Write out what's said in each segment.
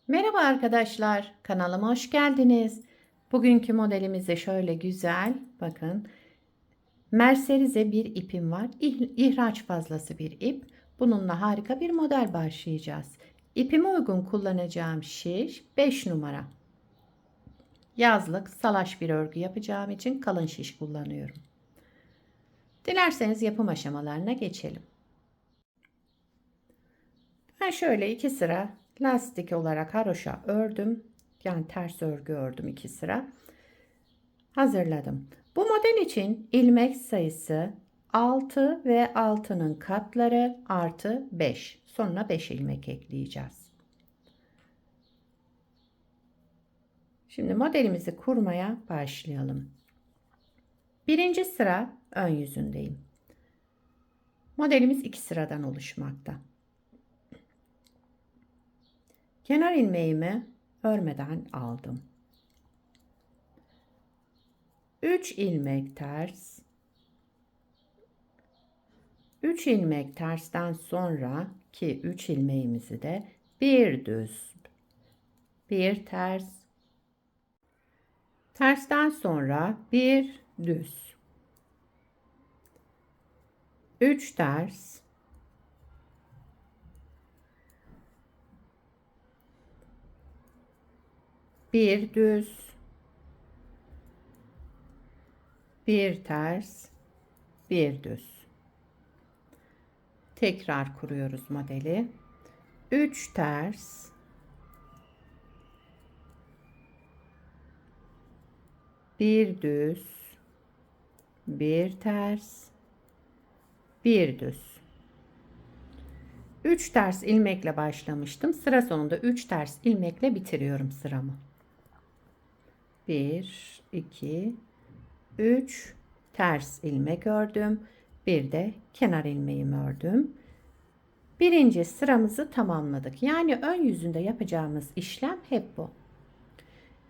Merhaba arkadaşlar, kanalıma hoş geldiniz. Bugünkü modelimizde şöyle güzel, bakın, merserize bir ipim var. İhraç fazlası bir ip. Bununla harika bir model başlayacağız. İpime uygun kullanacağım şiş 5 numara. Yazlık salaş bir örgü yapacağım için kalın şiş kullanıyorum. Dilerseniz yapım aşamalarına geçelim. Ben şöyle 2 sıra lastik olarak haroşa ördüm. Yani ters örgü ördüm 2 sıra. Hazırladım. Bu model için ilmek sayısı 6 ve 6'nın katları artı 5. Sonra 5 ilmek ekleyeceğiz. Şimdi modelimizi kurmaya başlayalım. Birinci sıra ön yüzündeyim. Modelimiz 2 sıradan oluşmakta. Kenar ilmeğimi örmeden aldım. 3 ilmek ters. 3 ilmek tersten sonra ki 3 ilmeğimizi de bir düz, bir ters, tersten sonra bir düz, 3 ters, bir düz, bir ters, bir düz. Tekrar kuruyoruz modeli. 3 ters, bir düz, bir ters, bir düz. 3 ters ilmekle başlamıştım. Sıra sonunda 3 ters ilmekle bitiriyorum sıramı. 1 2 3 ters ilmek ördüm. Bir de kenar ilmeğimi ördüm. Birinci sıramızı tamamladık. Yani ön yüzünde yapacağımız işlem hep bu.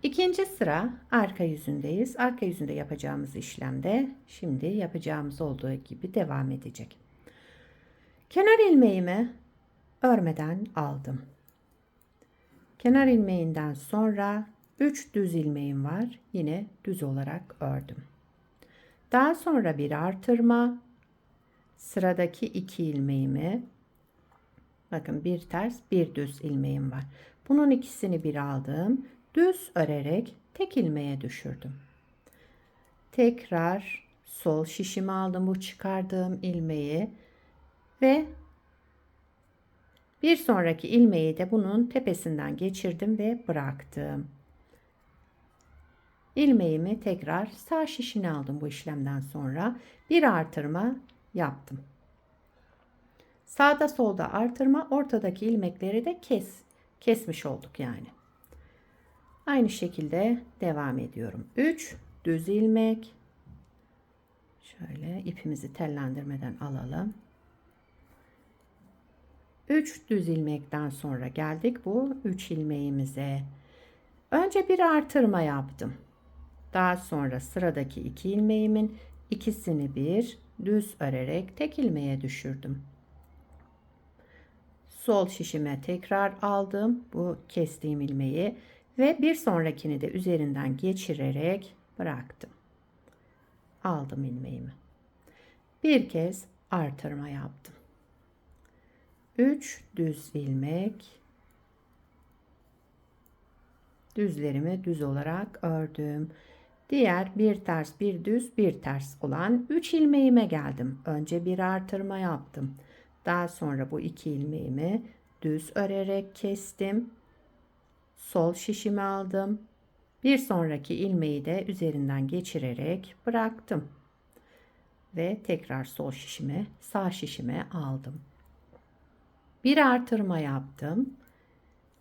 İkinci sıra arka yüzündeyiz. Arka yüzünde yapacağımız işlemde şimdi yapacağımız olduğu gibi devam edecek. Kenar ilmeğimi örmeden aldım. Kenar ilmeğinden sonra 3 düz ilmeğim var. Yine düz olarak ördüm. Daha sonra bir artırma, sıradaki 2 ilmeğimi, bakın bir ters bir düz ilmeğim var. Bunun ikisini bir aldım. Düz örerek tek ilmeğe düşürdüm. Tekrar sol şişimi aldım, bu çıkardığım ilmeği ve bir sonraki ilmeği de bunun tepesinden geçirdim ve bıraktım. İlmeğimi tekrar sağ şişini aldım, bu işlemden sonra bir artırma yaptım. Sağda solda artırma, ortadaki ilmekleri de kesmiş olduk yani. Aynı şekilde devam ediyorum. 3 düz ilmek. Şöyle ipimizi tellendirmeden alalım. 3 düz ilmekten sonra geldik bu 3 ilmeğimize. Önce bir artırma yaptım. Daha sonra sıradaki 2 ilmeğimin ikisini bir düz örerek tek ilmeğe düşürdüm. Sol şişime tekrar aldım bu kestiğim ilmeği ve bir sonrakini de üzerinden geçirerek bıraktım. Aldım ilmeğimi. Bir kez artırma yaptım. 3 düz ilmek, düzlerimi düz olarak ördüm. Diğer bir ters bir düz bir ters olan 3 ilmeğime geldim. Önce bir artırma yaptım. Daha sonra bu 2 ilmeğimi düz örerek kestim. Sol şişimi aldım. Bir sonraki ilmeği de üzerinden geçirerek bıraktım. Ve tekrar sol şişime, sağ şişime aldım. Bir artırma yaptım.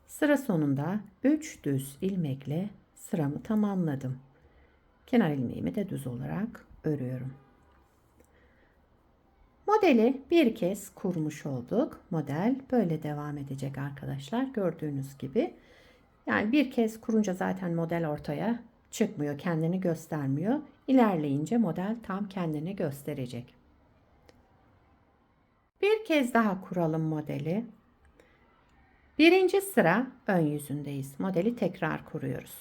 Sıra sonunda 3 düz ilmekle sıramı tamamladım. Kenar ilmeğimi de düz olarak örüyorum. Modeli bir kez kurmuş olduk. Model böyle devam edecek arkadaşlar. Gördüğünüz gibi. Yani bir kez kurunca zaten model ortaya çıkmıyor, kendini göstermiyor. İlerleyince model tam kendini gösterecek. Bir kez daha kuralım modeli. Birinci sıra ön yüzündeyiz. Modeli tekrar kuruyoruz.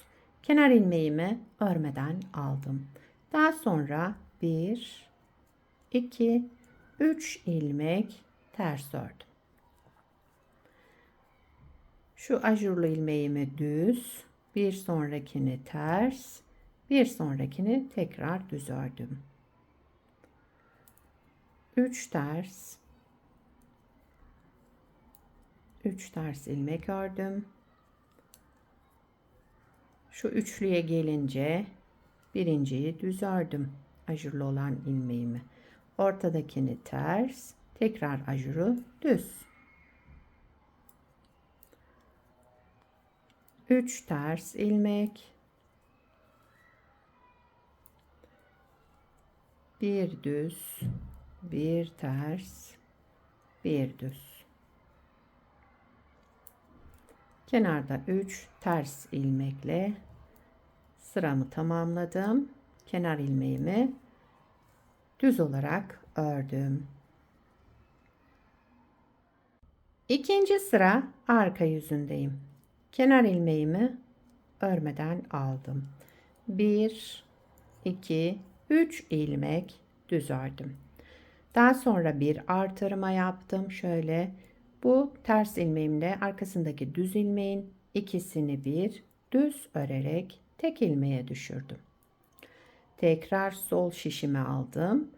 Kenar ilmeğimi örmeden aldım. Daha sonra 1, 2, 3 ilmek ters ördüm. Şu ajurlu ilmeğimi düz, bir sonrakini ters, bir sonrakini tekrar düz ördüm. 3 ters, 3 ters ilmek ördüm. Şu üçlüye gelince birinciyi düz ördüm. Ajurlu olan ilmeğimi. Ortadakini ters, tekrar ajuru düz. 3 ters ilmek, bir düz, bir ters, bir düz. Kenarda 3 ters ilmekle sıramı tamamladım. Kenar ilmeğimi düz olarak ördüm. İkinci sıra arka yüzündeyim. Kenar ilmeğimi örmeden aldım. 1, 2, 3 ilmek düz ördüm. Daha sonra bir artırma yaptım. Şöyle bu ters ilmeğimle arkasındaki düz ilmeğin ikisini bir düz örerek tek ilmeğe düşürdüm. Tekrar sol şişime aldım.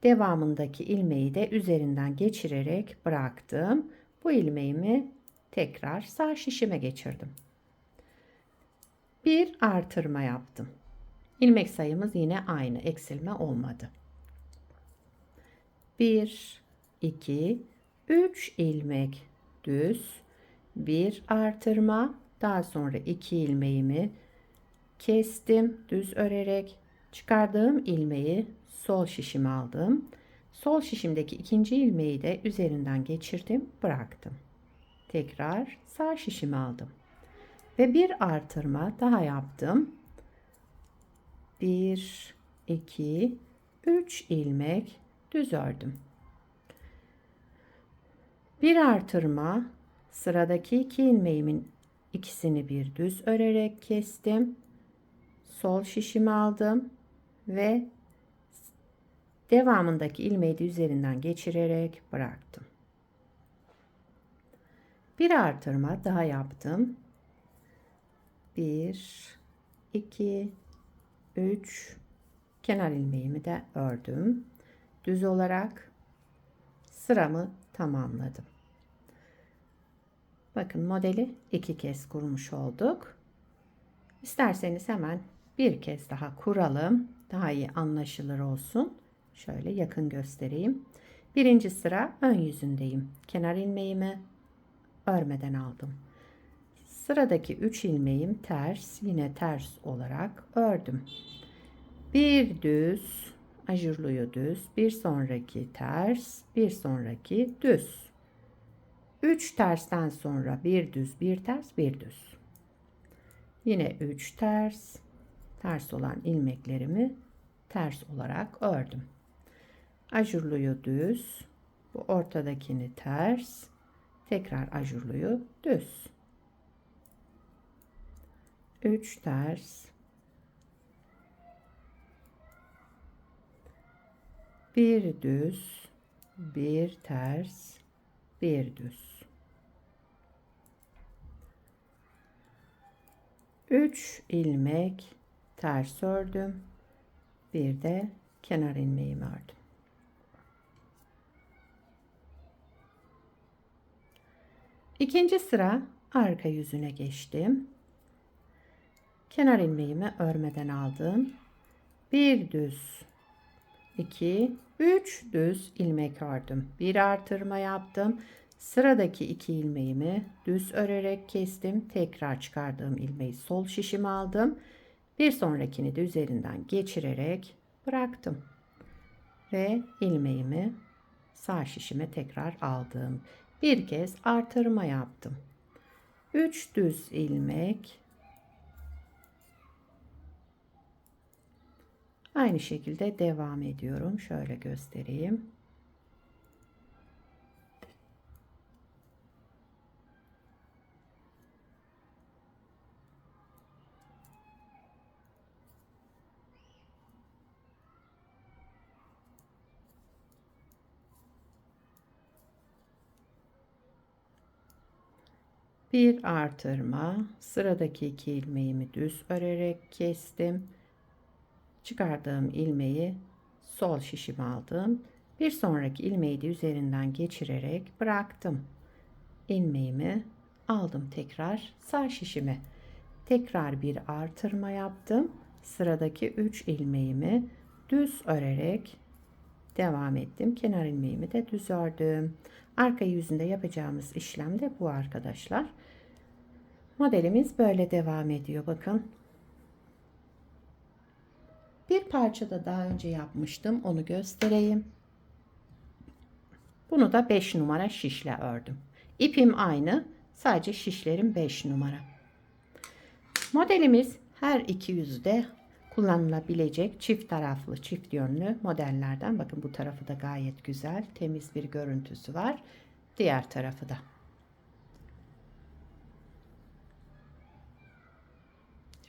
Devamındaki ilmeği de üzerinden geçirerek bıraktım. Bu ilmeğimi tekrar sağ şişime geçirdim. Bir artırma yaptım. İlmek sayımız yine aynı, eksilme olmadı. 1, 2, 3 ilmek düz, bir artırma, daha sonra 2 ilmeğimi kestim düz örerek, çıkardığım ilmeği sol şişime aldım. Sol şişimdeki ikinci ilmeği de üzerinden geçirdim, bıraktım. Tekrar sağ şişime aldım ve bir artırma daha yaptım. 1, 2, 3 ilmek düz ördüm. Bir artırma, sıradaki 2 ilmeğimin ikisini bir düz örerek kestim. Sol şişimi aldım ve devamındaki ilmeği de üzerinden geçirerek bıraktım. Bir artırma daha yaptım. 1, 2, 3, kenar ilmeğimi de ördüm. Düz olarak sıramı tamamladım. Bakın modeli 2 kez kurmuş olduk. İsterseniz hemen bir kez daha kuralım. Daha iyi anlaşılır olsun. Şöyle yakın göstereyim. Birinci sıra ön yüzündeyim. Kenar ilmeğimi örmeden aldım. Sıradaki 3 ilmeğim ters, yine ters olarak ördüm. Bir düz, ajurluyu düz, bir sonraki ters, bir sonraki düz. 3 tersten sonra bir düz, bir ters, bir düz. Yine 3 ters, ters olan ilmeklerimi ters olarak ördüm. Ajurluyu düz, bu ortadakini ters, tekrar ajurluyu düz. 3 ters, bir düz, bir ters, bir düz. 3 ilmek ters ördüm. Bir de kenar ilmeğimi ördüm. İkinci sıra arka yüzüne geçtim. Kenar ilmeğimi örmeden aldım. Bir düz, 2, 3 düz ilmek ördüm. Bir artırma yaptım. Sıradaki 2 ilmeğimi düz örerek kestim. Tekrar çıkardığım ilmeği sol şişime aldım. Bir sonrakini de üzerinden geçirerek bıraktım. Ve ilmeğimi sağ şişime tekrar aldım. Bir kez artırma yaptım. 3 düz ilmek. Aynı şekilde devam ediyorum. Şöyle göstereyim. Bir artırma, sıradaki 2 ilmeğimi düz örerek kestim. Çıkardığım ilmeği sol şişime aldım. Bir sonraki ilmeği de üzerinden geçirerek bıraktım. İlmeğimi aldım tekrar sağ şişime. Tekrar bir artırma yaptım. Sıradaki 3 ilmeğimi düz örerek devam ettim. Kenar ilmeğimi de düz ördüm. Arka yüzünde yapacağımız işlem de bu arkadaşlar. Modelimiz böyle devam ediyor. Bakın. Bir parça da daha önce yapmıştım. Onu göstereyim. Bunu da 5 numara şişle ördüm. İpim aynı. Sadece şişlerim 5 numara. Modelimiz her iki yüzde kullanılabilecek çift taraflı, çift yönlü modellerden. Bakın bu tarafı da gayet güzel, temiz bir görüntüsü var. Diğer tarafı da.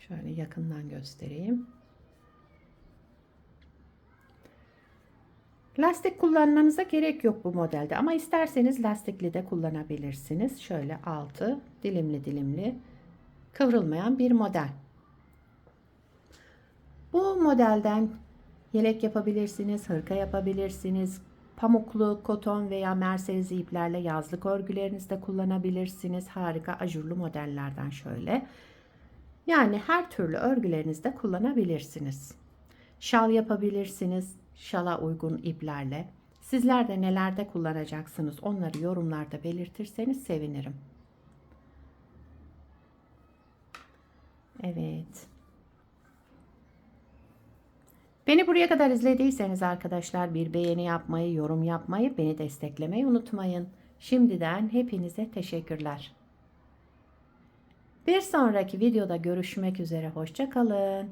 Şöyle yakından göstereyim. Lastik kullanmanıza gerek yok bu modelde ama isterseniz lastikli de kullanabilirsiniz. Şöyle altı dilimli dilimli kıvrılmayan bir model. Bu modelden yelek yapabilirsiniz, hırka yapabilirsiniz. Pamuklu, koton veya merserize iplerle yazlık örgülerinizde kullanabilirsiniz. Harika ajurlu modellerden şöyle. Yani her türlü örgülerinizde kullanabilirsiniz. Şal yapabilirsiniz, şala uygun iplerle. Sizler de nelerde kullanacaksınız onları yorumlarda belirtirseniz sevinirim. Evet. Beni buraya kadar izlediyseniz arkadaşlar bir beğeni yapmayı, yorum yapmayı, beni desteklemeyi unutmayın. Şimdiden hepinize teşekkürler. Bir sonraki videoda görüşmek üzere. Hoşça kalın.